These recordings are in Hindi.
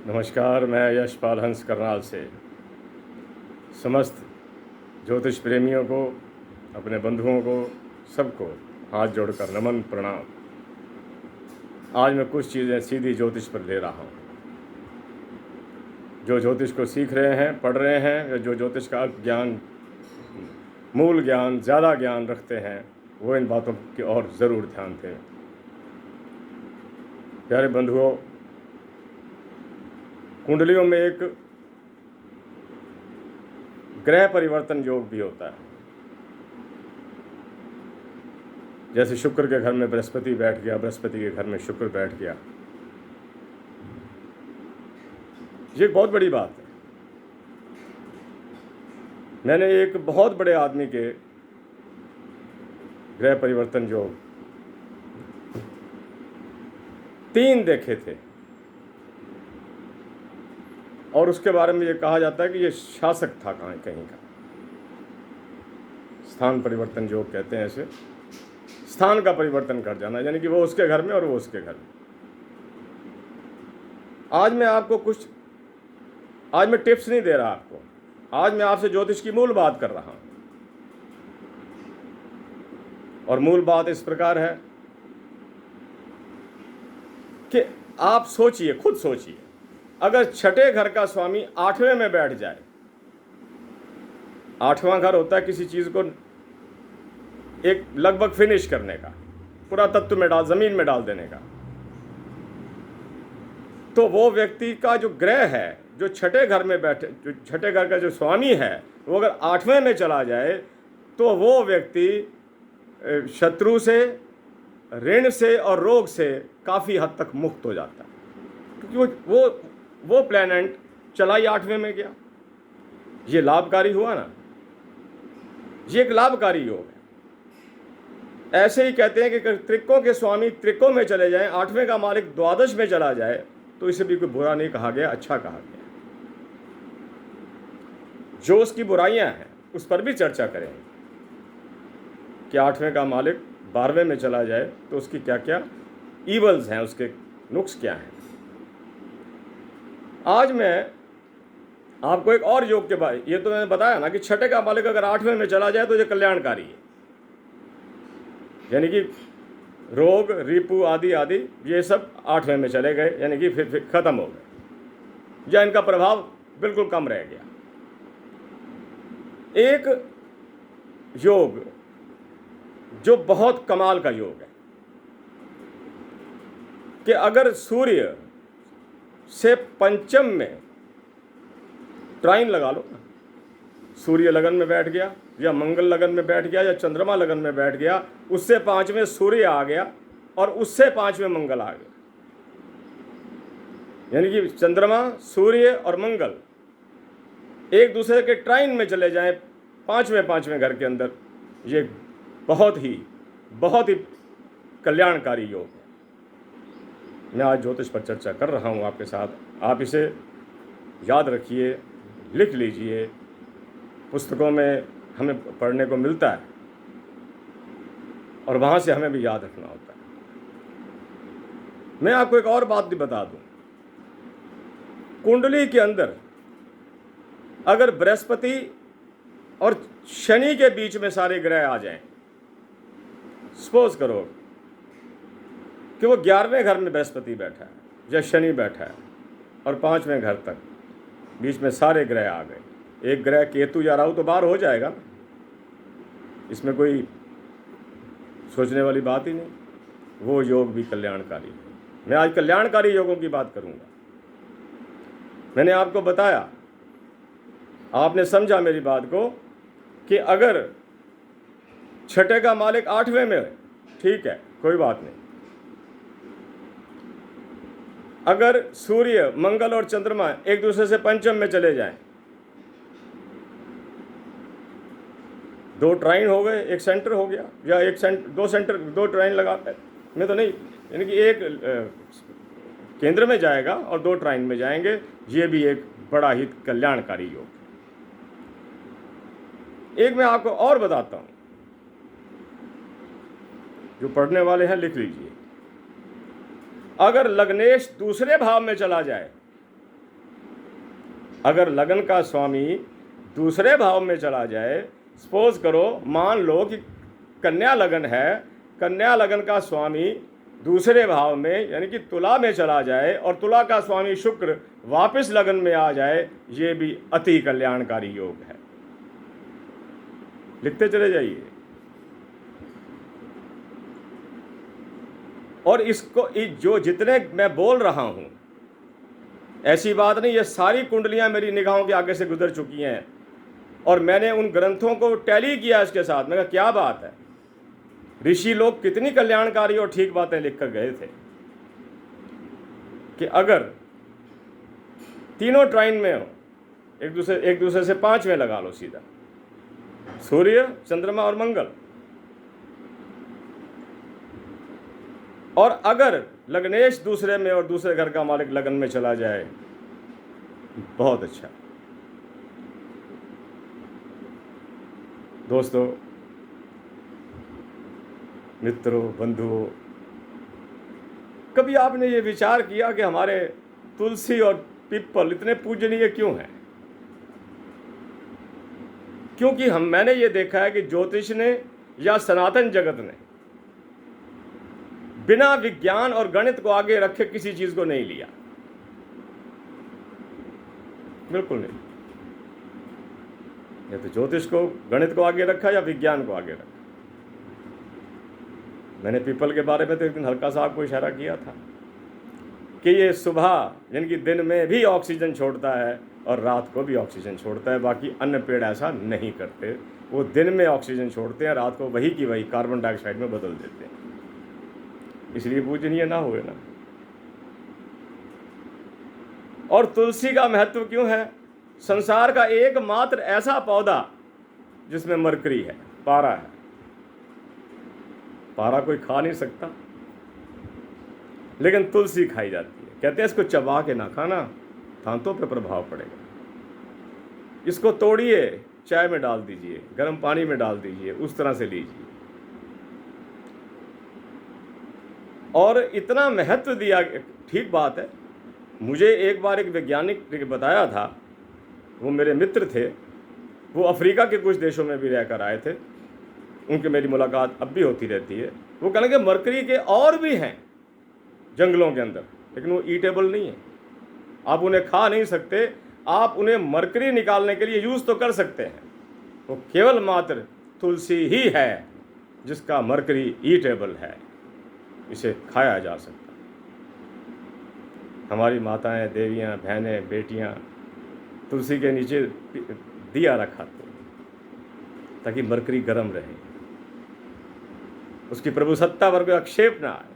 नमस्कार। मैं यशपाल हंस करनाल से समस्त ज्योतिष प्रेमियों को, अपने बंधुओं को, सबको हाथ जोड़कर नमन प्रणाम। आज मैं कुछ चीज़ें सीधी ज्योतिष पर ले रहा हूँ। जो ज्योतिष को सीख रहे हैं, पढ़ रहे हैं, या जो ज्योतिष का अल्प ज्ञान, मूल ज्ञान, ज़्यादा ज्ञान रखते हैं, वो इन बातों की ओर ज़रूर ध्यान दें। प्यारे बंधुओं, कुंडलियों में एक ग्रह परिवर्तन योग भी होता है। जैसे शुक्र के घर में बृहस्पति बैठ गया, बृहस्पति के घर में शुक्र बैठ गया। ये एक बहुत बड़ी बात है। मैंने एक बहुत बड़े आदमी के ग्रह परिवर्तन योग 3 देखे थे, और उसके बारे में ये कहा जाता है कि ये शासक था कहीं का। स्थान परिवर्तन योग कहते हैं इसे। स्थान का परिवर्तन कर जाना, यानी कि वो उसके घर में और वो उसके घर में। आज मैं टिप्स नहीं दे रहा आपको। आज मैं आपसे ज्योतिष की मूल बात कर रहा हूं, और मूल बात इस प्रकार है कि आप सोचिए, खुद सोचिए, अगर छठे घर का स्वामी 8वें में बैठ जाए। 8वां घर होता है किसी चीज को एक लगभग फिनिश करने का, पूरा तत्व में जमीन में डाल देने का। तो वो व्यक्ति का जो ग्रह है, जो छठे घर में बैठे, जो छठे घर का जो स्वामी है, वो अगर 8वें में चला जाए तो वो व्यक्ति शत्रु से, ऋण से और रोग से काफ़ी हद तक मुक्त हो जाता है, क्योंकि वो प्लैनेट चला ही 8वें में गया। ये लाभकारी हुआ ना, ये एक लाभकारी योग है। ऐसे ही कहते हैं कि त्रिकों के स्वामी त्रिकों में चले जाएं, 8वें का मालिक द्वादश में चला जाए, तो इसे भी कोई बुरा नहीं कहा गया, अच्छा कहा गया। जो उसकी बुराइयां हैं उस पर भी चर्चा करेंगे कि 8वें का मालिक 12वें में चला जाए तो उसकी क्या क्या ईवल्स हैं, उसके नुक्स क्या हैं। आज मैं आपको एक और योग के बारे, ये तो मैंने बताया ना कि छठे का मालिक अगर 8वें में चला जाए तो ये कल्याणकारी है, यानी कि रोग, रिपु आदि आदि ये सब 8वें में चले गए, यानी कि फिर खत्म हो गए, या इनका प्रभाव बिल्कुल कम रह गया। एक योग जो बहुत कमाल का योग है कि अगर सूर्य से पंचम में ट्राइन लगा लो ना, सूर्य लगन में बैठ गया, या मंगल लगन में बैठ गया, या चंद्रमा लगन में बैठ गया, उससे 5वें सूर्य आ गया और उससे 5वें मंगल आ गया, यानी कि चंद्रमा, सूर्य और मंगल एक दूसरे के ट्राइन में चले जाएं 5वें घर के अंदर, ये बहुत ही कल्याणकारी योग है। मैं आज ज्योतिष पर चर्चा कर रहा हूँ आपके साथ। आप इसे याद रखिए, लिख लीजिए। पुस्तकों में हमें पढ़ने को मिलता है और वहाँ से हमें भी याद रखना होता है। मैं आपको एक और बात भी बता दूं, कुंडली के अंदर अगर बृहस्पति और शनि के बीच में सारे ग्रह आ जाएं, सपोज करो कि वो 11वें घर में बृहस्पति बैठा है या शनि बैठा है और 5वें घर तक बीच में सारे ग्रह आ गए, एक ग्रह केतु या राहु तो बाहर हो जाएगा ना, इसमें कोई सोचने वाली बात ही नहीं। वो योग भी कल्याणकारी है। मैं आज कल्याणकारी योगों की बात करूंगा। मैंने आपको बताया, आपने समझा मेरी बात को, कि अगर छठे का मालिक 8वें में है, ठीक है, कोई बात नहीं। अगर सूर्य, मंगल और चंद्रमा एक दूसरे से पंचम में चले जाएं, 2 ट्राइन हो गए, एक सेंटर हो गया, या दो ट्राइन लगा में तो नहीं, यानी कि एक केंद्र में जाएगा और 2 ट्राइन में जाएंगे। ये भी एक बड़ा ही कल्याणकारी योग। एक मैं आपको और बताता हूं, जो पढ़ने वाले हैं लिख लीजिए। अगर लग्नेश दूसरे भाव में चला जाए, अगर लगन का स्वामी दूसरे भाव में चला जाए, सपोज करो, मान लो कि कन्या लगन है, कन्या लगन का स्वामी दूसरे भाव में यानी कि तुला में चला जाए और तुला का स्वामी शुक्र वापस लगन में आ जाए, ये भी अति कल्याणकारी योग है। लिखते चले जाइए। और इसको जो जितने मैं बोल रहा हूं, ऐसी बात नहीं, ये सारी कुंडलियां मेरी निगाहों के आगे से गुजर चुकी हैं और मैंने उन ग्रंथों को टैली किया इसके साथ। मैंने कहा क्या बात है, ऋषि लोग कितनी कल्याणकारी और ठीक बातें लिख कर गए थे कि अगर तीनों ट्राइन में हो, एक दूसरे से 5 में लगा लो सीधा, सूर्य, चंद्रमा और मंगल, और अगर लग्नेश दूसरे में और दूसरे घर का मालिक लगन में चला जाए, बहुत अच्छा। दोस्तों, मित्रों, बंधुओं, कभी आपने ये विचार किया कि हमारे तुलसी और पीपल इतने पूजनीय क्यों हैं? क्योंकि मैंने ये देखा है कि ज्योतिष ने या सनातन जगत ने बिना विज्ञान और गणित को आगे रखे किसी चीज को नहीं लिया, बिल्कुल नहीं। या तो ज्योतिष को, गणित को आगे रखा या विज्ञान को आगे रखा। मैंने पीपल के बारे में तो एक दिन हल्का सा आपको इशारा किया था कि ये सुबह यानी कि दिन में भी ऑक्सीजन छोड़ता है और रात को भी ऑक्सीजन छोड़ता है। बाकी अन्य पेड़ ऐसा नहीं करते, वो दिन में ऑक्सीजन छोड़ते हैं, रात को वही की वही कार्बन डाइऑक्साइड में बदल देते हैं, इसलिए पूजनीय ना हुए ना। और तुलसी का महत्व क्यों है? संसार का एकमात्र ऐसा पौधा जिसमें मरकरी है, पारा है। पारा कोई खा नहीं सकता, लेकिन तुलसी खाई जाती है। कहते हैं इसको चबा के ना खाना, दांतों पे प्रभाव पड़ेगा। इसको तोड़िए, चाय में डाल दीजिए, गर्म पानी में डाल दीजिए, उस तरह से लीजिए। और इतना महत्व दिया, ठीक बात है। मुझे एक बार एक वैज्ञानिक ने बताया था, वो मेरे मित्र थे, वो अफ्रीका के कुछ देशों में भी रहकर आए थे, उनकी मेरी मुलाकात अब भी होती रहती है। वो कहने कि मरकरी के और भी हैं जंगलों के अंदर, लेकिन वो ईटेबल नहीं है, आप उन्हें खा नहीं सकते। आप उन्हें मरकरी निकालने के लिए यूज़ तो कर सकते हैं। वो केवल मात्र तुलसी ही है जिसका मरकरी ईटेबल है, इसे खाया जा सकता है। हमारी माताएं, देवियां, बहनें, बेटियां तुलसी के नीचे दिया रखाते हैं ताकि मरकरी गर्म रहे, उसकी प्रभु सत्ता पर कोई आक्षेप ना आए।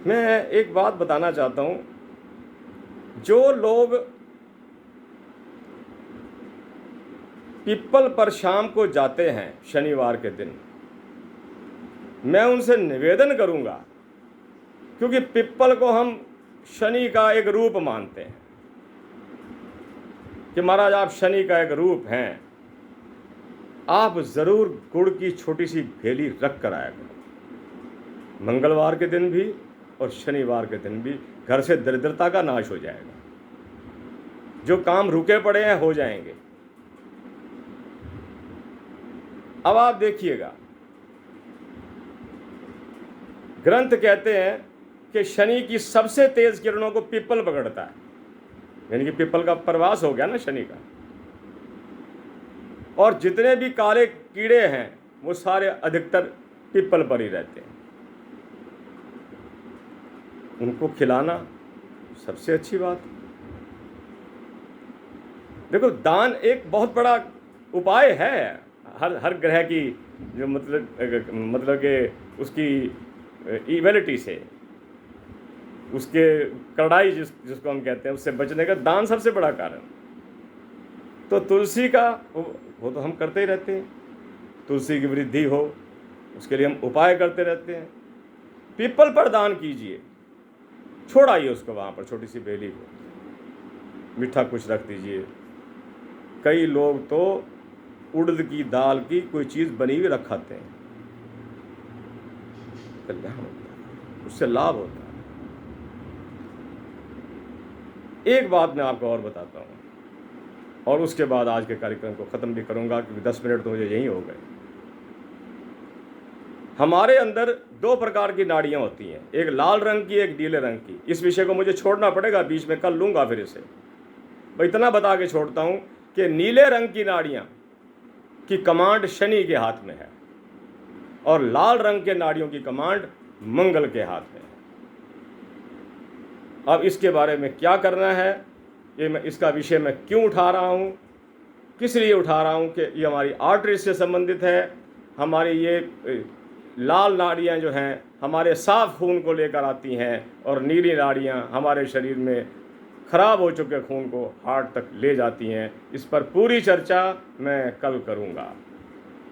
मैं एक बात बताना चाहता हूं, जो लोग पीपल पर शाम को जाते हैं शनिवार के दिन, मैं उनसे निवेदन करूंगा, क्योंकि पीपल को हम शनि का एक रूप मानते हैं कि महाराज आप शनि का एक रूप हैं, आप जरूर गुड़ की छोटी सी भेली रख कर आया करो, मंगलवार के दिन भी और शनिवार के दिन भी। घर से दरिद्रता का नाश हो जाएगा, जो काम रुके पड़े हैं हो जाएंगे। अब आप देखिएगा, ग्रंथ कहते हैं कि शनि की सबसे तेज किरणों को पीपल पकड़ता है, यानी कि पीपल का प्रवास हो गया ना शनि का। और जितने भी काले कीड़े हैं वो सारे अधिकतर पीपल पर ही रहते हैं। उनको खिलाना सबसे अच्छी बात। देखो, दान एक बहुत बड़ा उपाय है हर ग्रह की, जो मतलब कि उसकी इवेलिटी से, उसके कड़ाई जिसको हम कहते हैं, उससे बचने का दान सबसे बड़ा कारण। तो तुलसी का वो तो हम करते ही रहते हैं, तुलसी की वृद्धि हो उसके लिए हम उपाय करते रहते हैं। पीपल पर दान कीजिए, छोड़ाइए उसको वहाँ पर, छोटी सी बेली को, मीठा कुछ रख दीजिए। कई लोग तो उड़द की दाल की कोई चीज़ बनी हुई रखाते हैं, कल्याण होता है, उससे लाभ होता है। एक बात मैं आपको और बताता हूँ, और उसके बाद आज के कार्यक्रम को ख़त्म भी करूँगा, क्योंकि 10 मिनट तो मुझे यहीं हो गए। हमारे अंदर 2 प्रकार की नाड़ियाँ होती हैं, एक लाल रंग की, एक नीले रंग की। इस विषय को मुझे छोड़ना पड़ेगा, बीच में कल लूँगा फिर इसे। मैं इतना बता के छोड़ता हूँ कि नीले रंग की नाड़ियाँ की कमांड शनि के हाथ में है, और लाल रंग के नाड़ियों की कमांड मंगल के हाथ में है। अब इसके बारे में क्या करना है, ये मैं इसका विषय मैं क्यों उठा रहा हूँ, किस लिए उठा रहा हूँ कि ये हमारी आर्टरी से संबंधित है। हमारी ये लाल नाड़ियाँ जो हैं हमारे साफ खून को लेकर आती हैं, और नीली नाड़ियाँ हमारे शरीर में खराब हो चुके खून को हार्ट तक ले जाती हैं। इस पर पूरी चर्चा मैं कल करूँगा।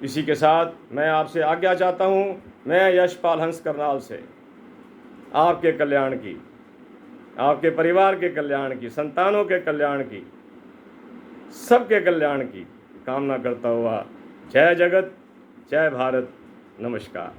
इसी के साथ मैं आपसे आज्ञा चाहता हूँ। मैं यशपाल हंस करनाल से आपके कल्याण की, आपके परिवार के कल्याण की, संतानों के कल्याण की, सबके कल्याण की कामना करता हुआ, जय जगत, जय भारत, नमस्कार।